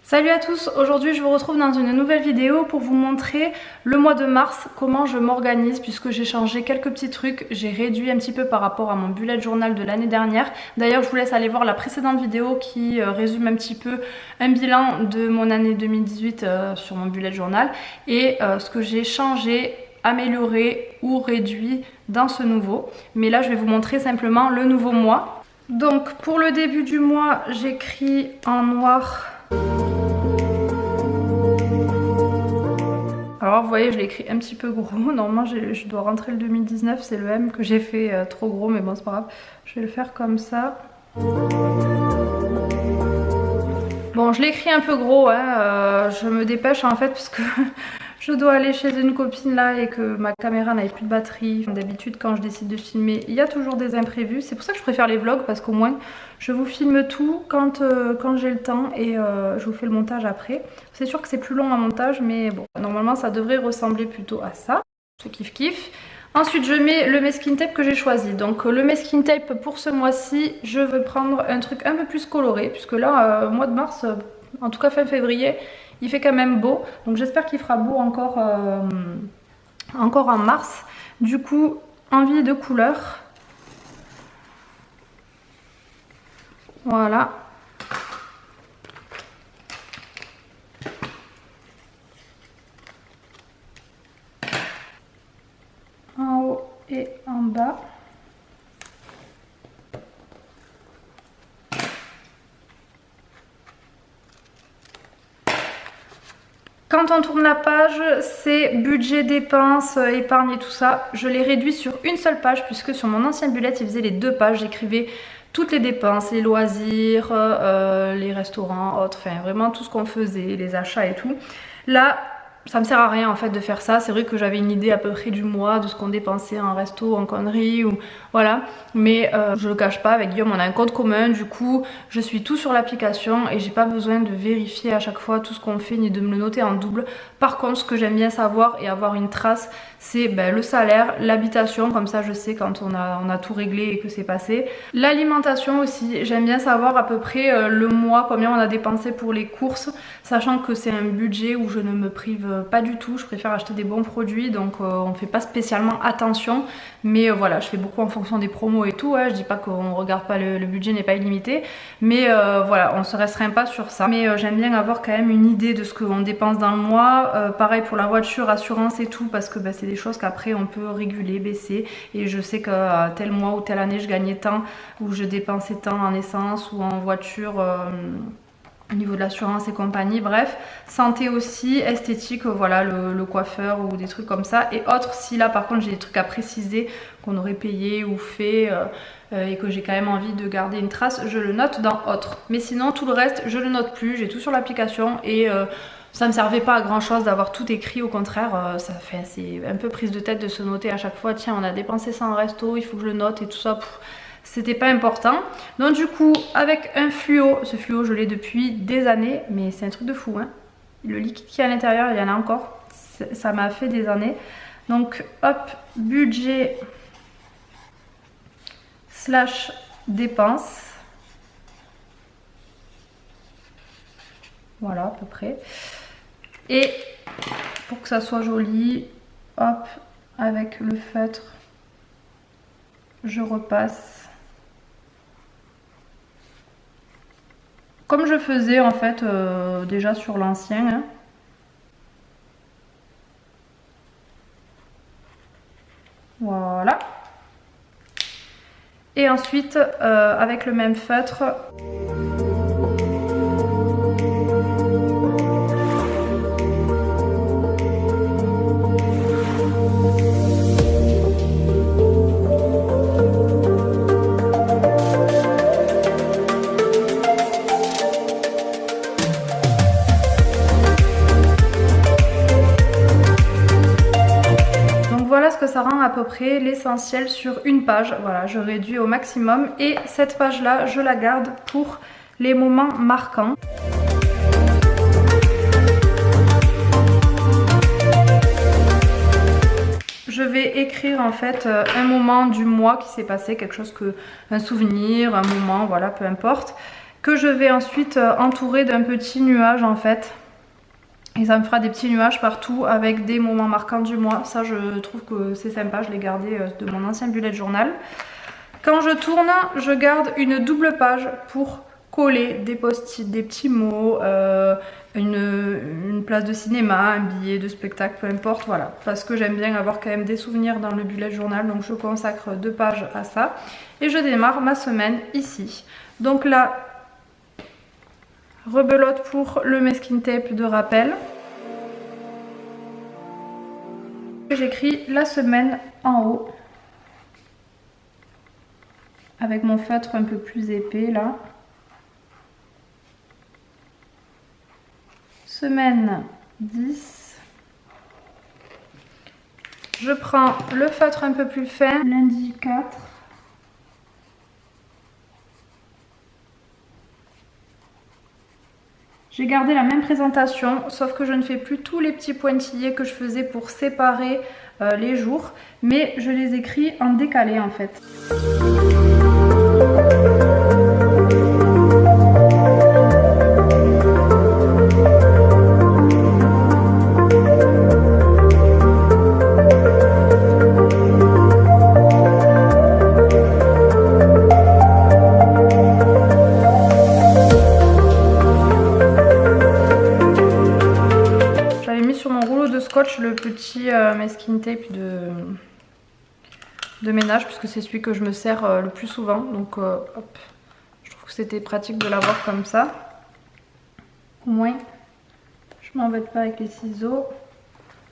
Salut à tous, aujourd'hui je vous retrouve dans une nouvelle vidéo pour vous montrer le mois de mars, comment je m'organise puisque j'ai changé quelques petits trucs, j'ai réduit un petit peu par rapport à mon bullet journal de l'année dernière. D'ailleurs je vous laisse aller voir la précédente vidéo qui résume un petit peu un bilan de mon année 2018 sur mon bullet journal et ce que j'ai changé, amélioré ou réduit dans ce nouveau. Mais là je vais vous montrer simplement le nouveau mois. Donc pour le début du mois, j'écris en noir. Alors vous voyez, je l'ai écrit un petit peu gros. Normalement je dois rentrer le 2019, c'est le M que j'ai fait trop gros, mais bon c'est pas grave. Je vais le faire comme ça. Bon, je l'ai écrit un peu gros, hein. Je me dépêche en fait parce que je dois aller chez une copine là et que ma caméra n'avait plus de batterie. D'habitude quand je décide de filmer, il y a toujours des imprévus. C'est pour ça que je préfère les vlogs parce qu'au moins je vous filme tout quand j'ai le temps et je vous fais le montage après. C'est sûr que c'est plus long à montage mais bon, normalement ça devrait ressembler plutôt à ça. Je kiffe. Ensuite je mets le masking tape que j'ai choisi. Donc le masking tape pour ce mois-ci, je veux prendre un truc un peu plus coloré puisque là, mois de mars, en tout cas fin février, il fait quand même beau. Donc j'espère qu'il fera beau encore en mars. Du coup, envie de couleur. Voilà. En haut et en bas. Quand on tourne la page, c'est budget, dépenses, épargne et tout ça. Je l'ai réduit sur une seule page puisque sur mon ancien bullet, il faisait les deux pages. J'écrivais toutes les dépenses, les loisirs, les restaurants, autres, enfin vraiment tout ce qu'on faisait, les achats et tout. Là, ça me sert à rien en fait de faire ça. C'est vrai que j'avais une idée à peu près du mois, de ce qu'on dépensait en resto, en conneries ou voilà. Mais je le cache pas, avec Guillaume on a un compte commun, du coup je suis tout sur l'application et j'ai pas besoin de vérifier à chaque fois tout ce qu'on fait ni de me le noter en double. Par contre ce que j'aime bien savoir et avoir une trace, c'est le salaire, l'habitation, comme ça je sais quand on a tout réglé et que c'est passé. L'alimentation aussi, j'aime bien savoir à peu près le mois combien on a dépensé pour les courses, sachant que c'est un budget où je ne me prive pas du tout, je préfère acheter des bons produits donc on fait pas spécialement attention, mais voilà, je fais beaucoup en fonction des promos et tout, hein. Je dis pas qu'on regarde pas, le budget n'est pas illimité, mais voilà, on se restreint pas sur ça, mais j'aime bien avoir quand même une idée de ce qu'on dépense dans le mois. Pareil pour la voiture, assurance et tout, parce que c'est des choses qu'après on peut réguler, baisser, et je sais que tel mois ou telle année je gagnais tant, ou je dépensais tant en essence ou en voiture, au niveau de l'assurance et compagnie. Bref, santé aussi, esthétique, voilà, le coiffeur ou des trucs comme ça, et autres si là par contre j'ai des trucs à préciser qu'on aurait payé ou fait et que j'ai quand même envie de garder une trace, je le note dans autres. Mais sinon tout le reste je le note plus, j'ai tout sur l'application et ça me servait pas à grand chose d'avoir tout écrit, au contraire, c'est un peu prise de tête de se noter à chaque fois, tiens on a dépensé ça en resto, il faut que je le note et tout ça. C'était pas important. Donc du coup avec un fluo, ce fluo je l'ai depuis des années, mais c'est un truc de fou, hein. Le liquide qui est à l'intérieur, il y en a encore, ça m'a fait des années. Donc hop, budget slash dépenses, voilà à peu près. Et pour que ça soit joli, hop, avec le feutre je repasse comme je faisais en fait déjà sur l'ancien, hein. Voilà. Et ensuite avec le même feutre, que ça rend à peu près l'essentiel sur une page. Voilà, je réduis au maximum et cette page là je la garde pour les moments marquants. Je vais écrire en fait un moment du mois qui s'est passé, quelque chose que, un souvenir, un moment, voilà, peu importe, que je vais ensuite entourer d'un petit nuage en fait. Et ça me fera des petits nuages partout avec des moments marquants du mois. Ça, je trouve que c'est sympa, je l'ai gardé de mon ancien bullet journal. Quand je tourne, je garde une double page pour coller des post-it, des petits mots, une place de cinéma, un billet de spectacle, peu importe, voilà. Parce que j'aime bien avoir quand même des souvenirs dans le bullet journal, donc je consacre 2 pages à ça. Et je démarre ma semaine ici. Donc là, rebelote pour le masking tape de rappel. J'écris la semaine en haut avec mon feutre un peu plus épais là. Semaine 10. Je prends le feutre un peu plus fin, lundi 4. J'ai gardé la même présentation, sauf que je ne fais plus tous les petits pointillés que je faisais pour séparer les jours, mais je les écris en décalé en fait. Le petit masking tape de ménage puisque c'est celui que je me sers le plus souvent, donc hop, je trouve que c'était pratique de l'avoir comme ça, au moins je m'embête pas avec les ciseaux.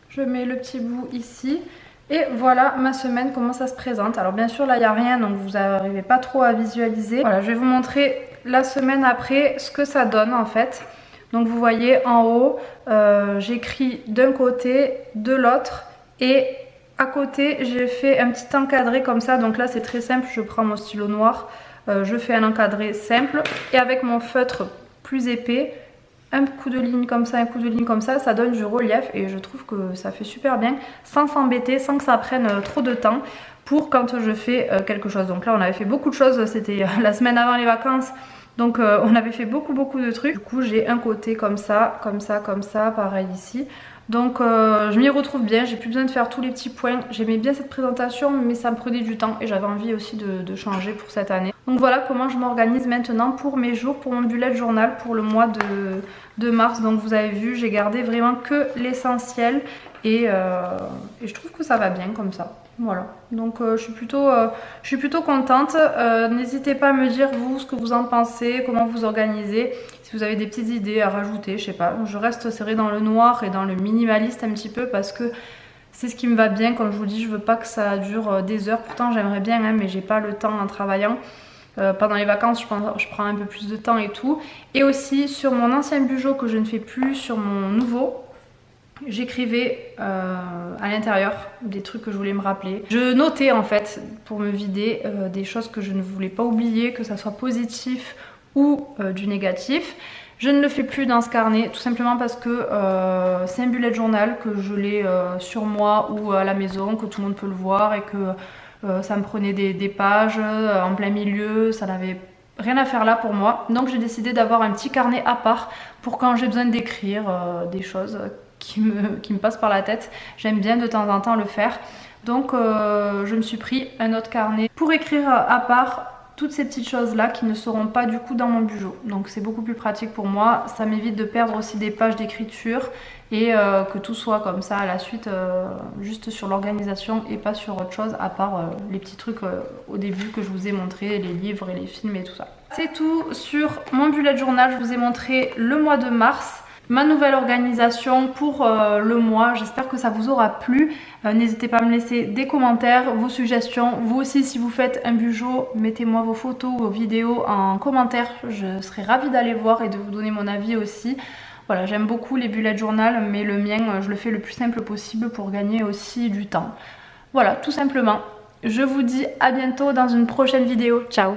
Je mets le petit bout ici et voilà ma semaine comment ça se présente. Alors bien sûr là il n'y a rien donc vous n'arrivez pas trop à visualiser. Voilà, je vais vous montrer la semaine après ce que ça donne en fait. Donc vous voyez en haut, j'écris d'un côté, de l'autre et à côté j'ai fait un petit encadré comme ça. Donc là c'est très simple, je prends mon stylo noir, je fais un encadré simple et avec mon feutre plus épais, un coup de ligne comme ça, un coup de ligne comme ça, ça donne du relief et je trouve que ça fait super bien sans s'embêter, sans que ça prenne trop de temps pour quand je fais quelque chose. Donc là on avait fait beaucoup de choses, c'était la semaine avant les vacances. Donc on avait fait beaucoup de trucs. Du coup j'ai un côté comme ça, comme ça, comme ça, pareil ici. Donc je m'y retrouve bien, j'ai plus besoin de faire tous les petits points. J'aimais bien cette présentation mais ça me prenait du temps et j'avais envie aussi de changer pour cette année. Donc voilà comment je m'organise maintenant pour mes jours, pour mon bullet journal pour le mois de mars. Donc vous avez vu, j'ai gardé vraiment que l'essentiel et je trouve que ça va bien comme ça. Voilà, donc je suis plutôt contente. N'hésitez pas à me dire vous ce que vous en pensez, comment vous organisez, si vous avez des petites idées à rajouter, je sais pas. Je reste serrée dans le noir et dans le minimaliste un petit peu parce que c'est ce qui me va bien. Comme je vous dis, je veux pas que ça dure des heures, pourtant j'aimerais bien hein, mais j'ai pas le temps en travaillant. Pendant les vacances je prends un peu plus de temps et tout. Et aussi sur mon ancien bugeot que je ne fais plus, sur mon nouveau, j'écrivais à l'intérieur des trucs que je voulais me rappeler. Je notais en fait pour me vider des choses que je ne voulais pas oublier, que ça soit positif ou du négatif. Je ne le fais plus dans ce carnet tout simplement parce que c'est un bullet journal, que je l'ai sur moi ou à la maison, que tout le monde peut le voir et que ça me prenait des pages en plein milieu, ça n'avait rien à faire là pour moi. Donc j'ai décidé d'avoir un petit carnet à part pour quand j'ai besoin d'écrire des choses qui me passe par la tête. J'aime bien de temps en temps le faire. Donc je me suis pris un autre carnet pour écrire à part toutes ces petites choses là qui ne seront pas du coup dans mon bugeot. Donc c'est beaucoup plus pratique pour moi. Ça m'évite de perdre aussi des pages d'écriture et que tout soit comme ça à la suite, juste sur l'organisation et pas sur autre chose à part les petits trucs au début que je vous ai montré, les livres et les films et tout ça. C'est tout sur mon bullet journal. Je vous ai montré le mois de mars, ma nouvelle organisation pour le mois. J'espère que ça vous aura plu. N'hésitez pas à me laisser des commentaires, vos suggestions. Vous aussi, si vous faites un bugeot, mettez-moi vos photos, vos vidéos en commentaire. Je serai ravie d'aller voir et de vous donner mon avis aussi. Voilà, j'aime beaucoup les bullet journal, mais le mien, je le fais le plus simple possible pour gagner aussi du temps. Voilà, tout simplement. Je vous dis à bientôt dans une prochaine vidéo. Ciao!